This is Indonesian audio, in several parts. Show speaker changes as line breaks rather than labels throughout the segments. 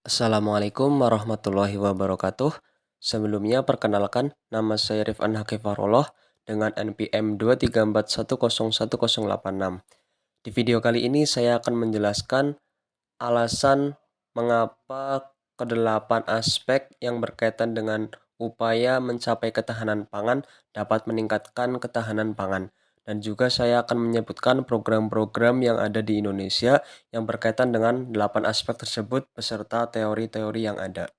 Assalamualaikum warahmatullahi wabarakatuh. Sebelumnya perkenalkan, nama saya Rifan Hakifarullah dengan NPM 234101086. Di video kali ini saya akan menjelaskan alasan mengapa kedelapan aspek yang berkaitan dengan upaya mencapai ketahanan pangan dapat meningkatkan ketahanan pangan. Dan juga saya akan menyebutkan program-program yang ada di Indonesia yang berkaitan dengan 8 aspek tersebut beserta teori-teori yang ada.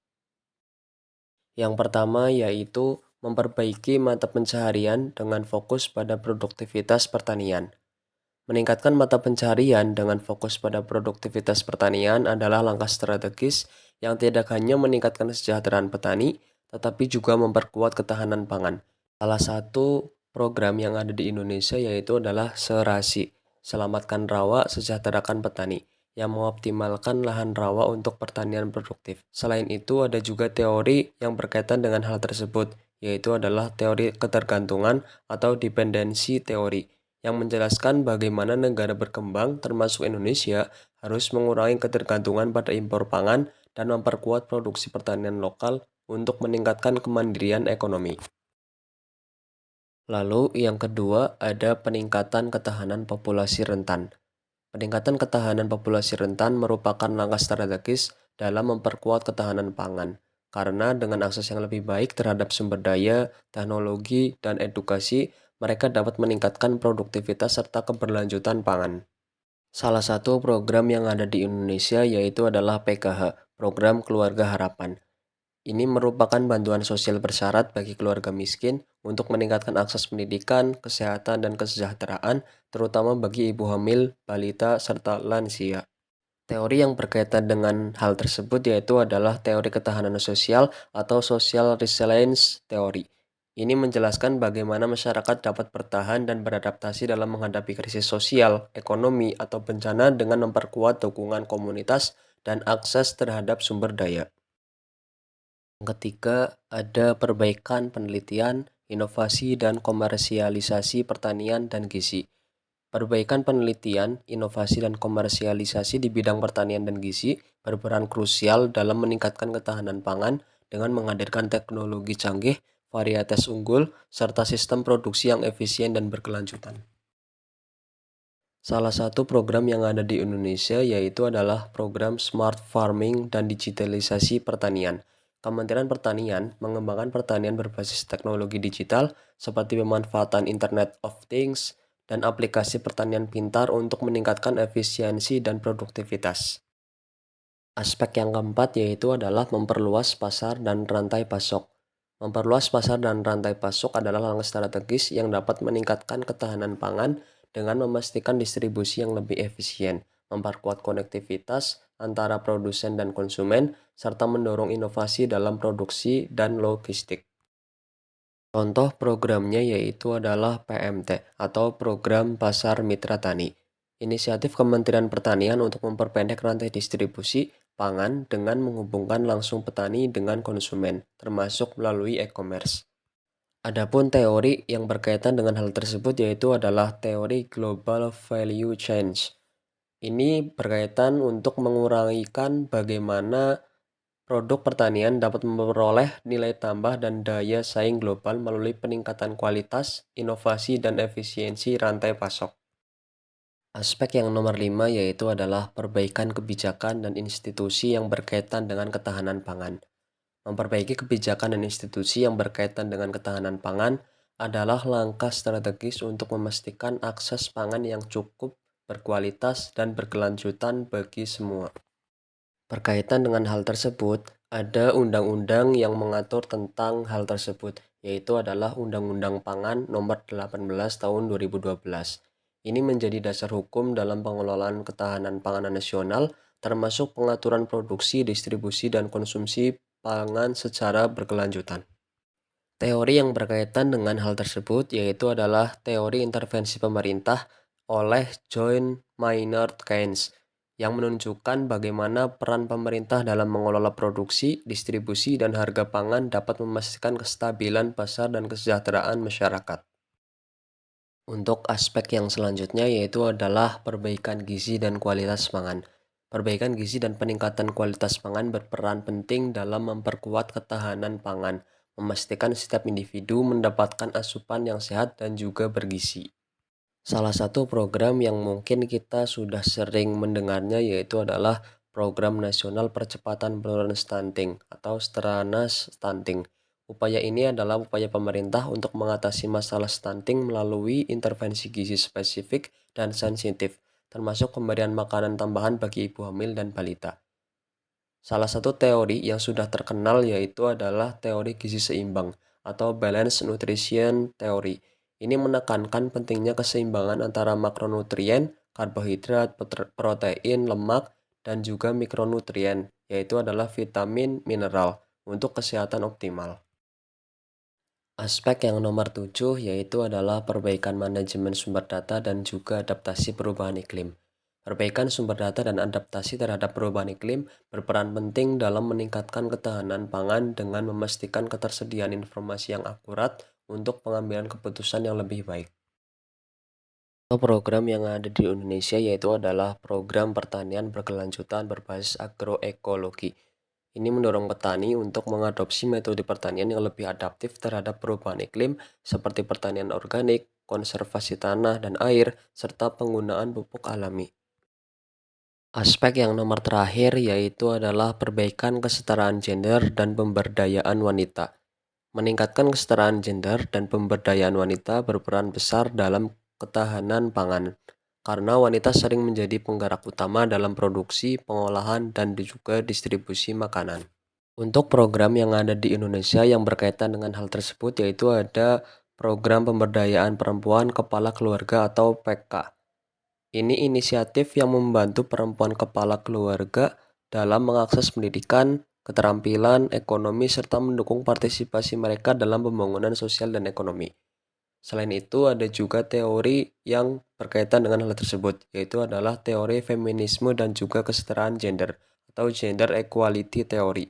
Yang pertama yaitu memperbaiki mata pencaharian dengan fokus pada produktivitas pertanian. Meningkatkan mata pencaharian dengan fokus pada produktivitas pertanian adalah langkah strategis yang tidak hanya meningkatkan kesejahteraan petani, tetapi juga memperkuat ketahanan pangan. Salah satu program yang ada di Indonesia yaitu adalah Serasi, Selamatkan Rawa, Sejahterakan Petani, yang mengoptimalkan lahan rawa untuk pertanian produktif. Selain itu, ada juga teori yang berkaitan dengan hal tersebut, yaitu adalah teori ketergantungan atau dependensi teori yang menjelaskan bagaimana negara berkembang termasuk Indonesia harus mengurangi ketergantungan pada impor pangan dan memperkuat produksi pertanian lokal untuk meningkatkan kemandirian ekonomi. Lalu yang kedua ada peningkatan ketahanan populasi rentan. Peningkatan ketahanan populasi rentan merupakan langkah strategis dalam memperkuat ketahanan pangan, karena dengan akses yang lebih baik terhadap sumber daya, teknologi, dan edukasi, mereka dapat meningkatkan produktivitas serta keberlanjutan pangan. Salah satu program yang ada di Indonesia yaitu adalah PKH, Program Keluarga Harapan. Ini merupakan bantuan sosial bersyarat bagi keluarga miskin untuk meningkatkan akses pendidikan, kesehatan, dan kesejahteraan, terutama bagi ibu hamil, balita, serta lansia. Teori yang berkaitan dengan hal tersebut yaitu adalah teori ketahanan sosial atau social resilience theory. Ini menjelaskan bagaimana masyarakat dapat bertahan dan beradaptasi dalam menghadapi krisis sosial, ekonomi, atau bencana dengan memperkuat dukungan komunitas dan akses terhadap sumber daya. Yang ketiga, ada perbaikan penelitian, inovasi, dan komersialisasi pertanian dan gizi. Perbaikan penelitian, inovasi, dan komersialisasi di bidang pertanian dan gizi berperan krusial dalam meningkatkan ketahanan pangan dengan menghadirkan teknologi canggih, varietas unggul, serta sistem produksi yang efisien dan berkelanjutan. Salah satu program yang ada di Indonesia yaitu adalah program Smart Farming dan Digitalisasi Pertanian. Kementerian Pertanian mengembangkan pertanian berbasis teknologi digital seperti pemanfaatan Internet of Things dan aplikasi pertanian pintar untuk meningkatkan efisiensi dan produktivitas. Aspek yang keempat yaitu adalah memperluas pasar dan rantai pasok. Memperluas pasar dan rantai pasok adalah langkah strategis yang dapat meningkatkan ketahanan pangan dengan memastikan distribusi yang lebih efisien, memperkuat konektivitas antara produsen dan konsumen, serta mendorong inovasi dalam produksi dan logistik. Contoh programnya yaitu adalah PMT atau Program Pasar Mitra Tani. Inisiatif Kementerian Pertanian untuk memperpendek rantai distribusi pangan dengan menghubungkan langsung petani dengan konsumen, termasuk melalui e-commerce. Adapun teori yang berkaitan dengan hal tersebut yaitu adalah teori Global Value Change. Ini berkaitan untuk mengurangikan bagaimana produk pertanian dapat memperoleh nilai tambah dan daya saing global melalui peningkatan kualitas, inovasi, dan efisiensi rantai pasok. Aspek yang nomor 5 yaitu adalah perbaikan kebijakan dan institusi yang berkaitan dengan ketahanan pangan. Memperbaiki kebijakan dan institusi yang berkaitan dengan ketahanan pangan adalah langkah strategis untuk memastikan akses pangan yang cukup, berkualitas, dan berkelanjutan bagi semua. Berkaitan dengan hal tersebut, ada undang-undang yang mengatur tentang hal tersebut, yaitu adalah Undang-Undang Pangan Nomor 18 Tahun 2012. Ini menjadi dasar hukum dalam pengelolaan ketahanan pangan nasional, termasuk pengaturan produksi, distribusi, dan konsumsi pangan secara berkelanjutan. Teori yang berkaitan dengan hal tersebut yaitu adalah teori intervensi pemerintah oleh John Maynard Keynes yang menunjukkan bagaimana peran pemerintah dalam mengelola produksi, distribusi, dan harga pangan dapat memastikan kestabilan pasar dan kesejahteraan masyarakat. Untuk aspek yang selanjutnya yaitu adalah perbaikan gizi dan kualitas pangan. Perbaikan gizi dan peningkatan kualitas pangan berperan penting dalam memperkuat ketahanan pangan, memastikan setiap individu mendapatkan asupan yang sehat dan juga bergizi. Salah satu program yang mungkin kita sudah sering mendengarnya yaitu adalah Program Nasional Percepatan Penurunan Stunting atau Stranas Stunting. Upaya ini adalah upaya pemerintah untuk mengatasi masalah stunting melalui intervensi gizi spesifik dan sensitif, termasuk pemberian makanan tambahan bagi ibu hamil dan balita. Salah satu teori yang sudah terkenal yaitu adalah teori gizi seimbang atau Balanced Nutrition Theory. Ini menekankan pentingnya keseimbangan antara makronutrien, karbohidrat, protein, lemak, dan juga mikronutrien, yaitu adalah vitamin, mineral, untuk kesehatan optimal. Aspek yang nomor 7 yaitu adalah perbaikan manajemen sumber data dan juga adaptasi perubahan iklim. Perbaikan sumber data dan adaptasi terhadap perubahan iklim berperan penting dalam meningkatkan ketahanan pangan dengan memastikan ketersediaan informasi yang akurat untuk pengambilan keputusan yang lebih baik. Program yang ada di Indonesia yaitu adalah program pertanian berkelanjutan berbasis agroekologi. Ini mendorong petani untuk mengadopsi metode pertanian yang lebih adaptif terhadap perubahan iklim seperti pertanian organik, konservasi tanah dan air, serta penggunaan pupuk alami. Aspek yang nomor terakhir yaitu adalah perbaikan kesetaraan gender dan pemberdayaan wanita. Meningkatkan kesetaraan gender dan pemberdayaan wanita berperan besar dalam ketahanan pangan, karena wanita sering menjadi penggerak utama dalam produksi, pengolahan, dan juga distribusi makanan. Untuk program yang ada di Indonesia yang berkaitan dengan hal tersebut yaitu ada Program Pemberdayaan Perempuan Kepala Keluarga atau PK. Ini inisiatif yang membantu perempuan kepala keluarga dalam mengakses pendidikan, keterampilan, ekonomi, serta mendukung partisipasi mereka dalam pembangunan sosial dan ekonomi. Selain itu, ada juga teori yang berkaitan dengan hal tersebut, yaitu adalah teori feminisme dan juga kesetaraan gender atau gender equality theory.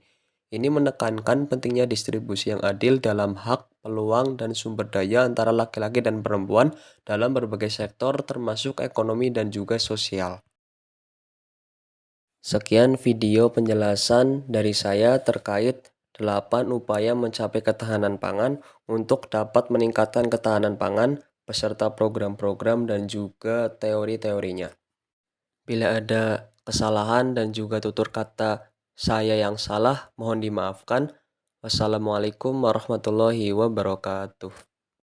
Ini menekankan pentingnya distribusi yang adil dalam hak, peluang, dan sumber daya antara laki-laki dan perempuan dalam berbagai sektor termasuk ekonomi dan juga sosial. Sekian video penjelasan dari saya terkait 8 upaya mencapai ketahanan pangan untuk dapat meningkatkan ketahanan pangan beserta program-program dan juga teori-teorinya. Bila ada kesalahan dan juga tutur kata saya yang salah, mohon dimaafkan. Wassalamualaikum warahmatullahi wabarakatuh.